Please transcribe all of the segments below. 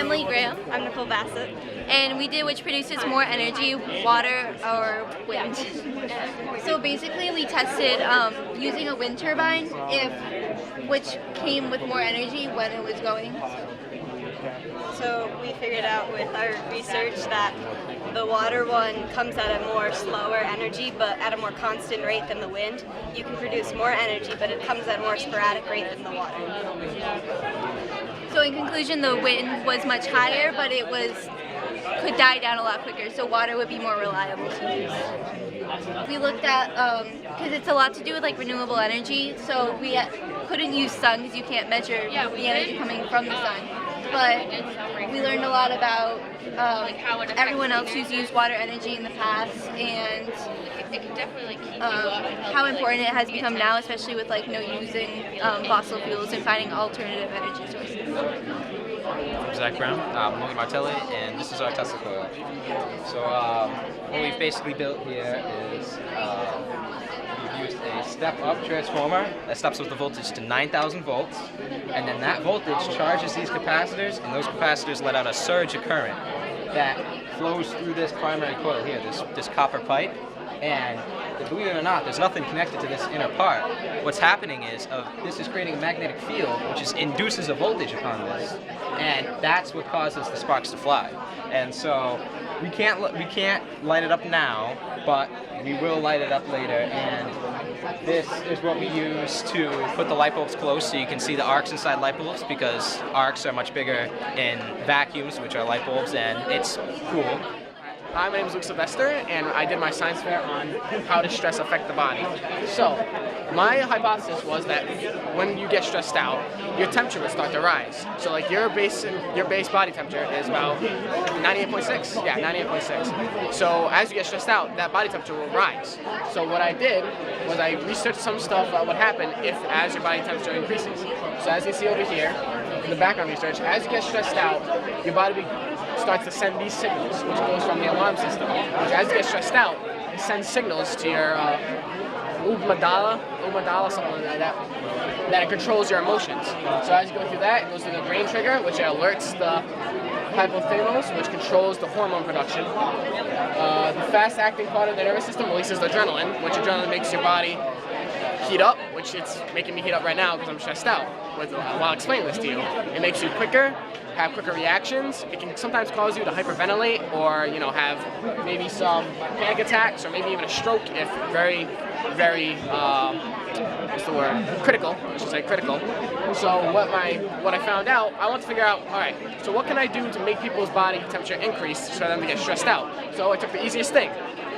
Emily Graham. I'm Nicole Bassett. And we did which produces more energy, water or wind. So basically we tested using a wind turbine which came with more energy when it was going. So we figured out with our research that the water one comes at a more slower energy but at a more constant rate than the wind. You can produce more energy but it comes at a more sporadic rate than the water. So in conclusion, the wind was much higher, but it could die down a lot quicker, so water would be more reliable to use. We looked at, because it's a lot to do with like renewable energy, so we couldn't use sun because you can't measure the energy coming from the sun. But we learned a lot about everyone else who's used water energy in the past and it can definitely keep you how important it has become now, especially with like using fossil fuels and finding alternative energy sources. I'm Zach Brown, Molly Martelli, and this is our Tesla coil. So what we've basically built here is we've used a step-up transformer that steps up the voltage to 9,000 volts, and then that voltage charges these capacitors, and those capacitors let out a surge of current that flows through this primary coil here, this copper pipe. And believe it or not, there's nothing connected to this inner part. What's happening is this is creating a magnetic field which induces a voltage upon this, and that's what causes the sparks to fly. And so we can't light it up now, but we will light it up later. And this is what we use to put the light bulbs close so you can see the arcs inside light bulbs, because arcs are much bigger in vacuums, which are light bulbs, and it's cool. Hi, my name is Luke Sylvester, and I did my science fair on how does stress affect the body. So, my hypothesis was that when you get stressed out, your temperature would start to rise. So, like your base body temperature is about 98.6. Yeah, 98.6. So, as you get stressed out, that body temperature will rise. So, what I did was I researched some stuff about what happened as your body temperature increases. So, as you see over here in the background research, as you get stressed out, your body starts to send these signals, which goes from the alarm system, which as you get stressed out, it sends signals to your amygdala, something like that, that it controls your emotions. So as you go through that, it goes to the brain trigger, which alerts the hypothalamus, which controls the hormone production. The fast-acting part of the nervous system releases adrenaline, which adrenaline makes your body heat up, which it's making me heat up right now because I'm stressed out. While explaining this to you, it makes you quicker, have quicker reactions. It can sometimes cause you to hyperventilate or have maybe some panic attacks or maybe even a stroke if very what's the word? Critical. I should say critical. So what I found out, I want to figure out, all right, so what can I do to make people's body temperature increase for them to get stressed out? So I took the easiest thing,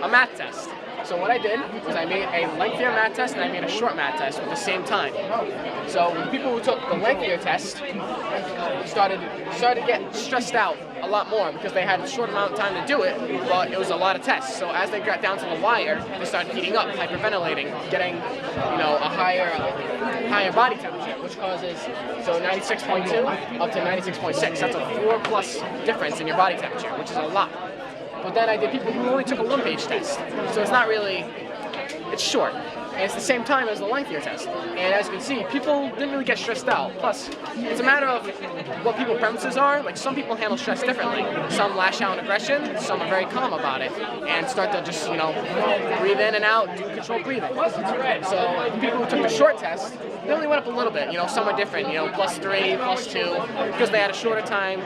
a math test. So what I did was I made a lengthier math test and I made a short math test at the same time. So the people who took the lengthier test started to get stressed out a lot more because they had a short amount of time to do it, but it was a lot of tests. So as they got down to the wire, they started heating up, hyperventilating, getting a higher body temperature, which causes 96.2 up to 96.6. That's a 4+ difference in your body temperature, which is a lot. But then I did people who only took a 1-page test. So it's not really, it's short. And it's the same time as the lengthier test. And as you can see, people didn't really get stressed out. Plus, it's a matter of what people's preferences are. Like some people handle stress differently. Some lash out in aggression, some are very calm about it. And start to just, breathe in and out, do controlled breathing. So the people who took the short test, they only went up a little bit. Some are different, +3, +2, because they had a shorter time.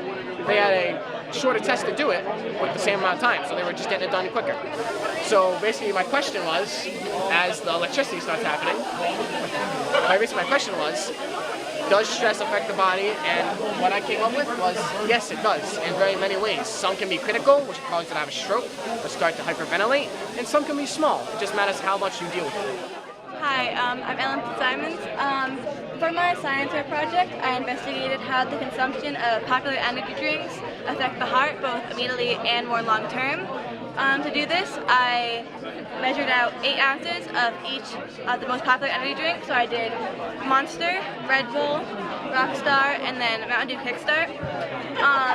They had a shorter test to do it with the same amount of time, so they were just getting it done quicker. So basically my question was, as the electricity starts happening, my question was, does stress affect the body? And what I came up with was, yes, it does, in very many ways. Some can be critical, which cause you to have a stroke, or start to hyperventilate, and some can be small. It just matters how much you deal with it. Hi, I'm Ellen Simons. For my science fair project, I investigated how the consumption of popular energy drinks affect the heart, both immediately and more long term. To do this, I measured out 8 ounces of each of the most popular energy drinks. So I did Monster, Red Bull, Rockstar, and then Mountain Dew Kickstart.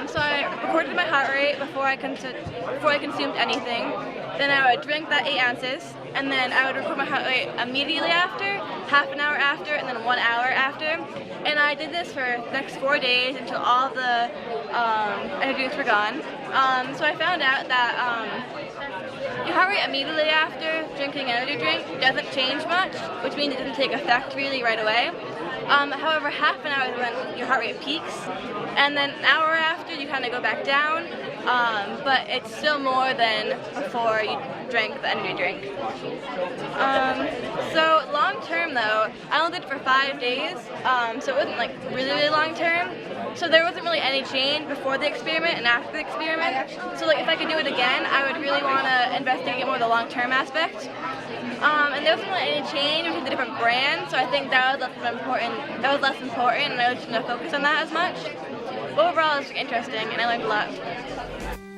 So I recorded my heart rate before I consumed anything. Then I would drink that 8 ounces, and then I would record my heart rate immediately after, half an hour after, and then 1 hour after. And I did this for the next 4 days until all the energy drinks were gone. So I found out that your heart rate immediately after drinking an energy drink doesn't change much, which means it doesn't take effect really right away. However, half an hour is when your heart rate peaks, and then an hour after you kind of go back down, but it's still more than before you drank the energy drink. So long term though, I only did it for 5 days, so it wasn't like really long term. So there wasn't really any change before the experiment and after the experiment. So like if I could do it again, I would really want to investigate more the long term aspect. And there wasn't really any change between the different brands, so I think that was less important. And I was just going to focus on that as much. But overall, it was interesting, and I learned a lot.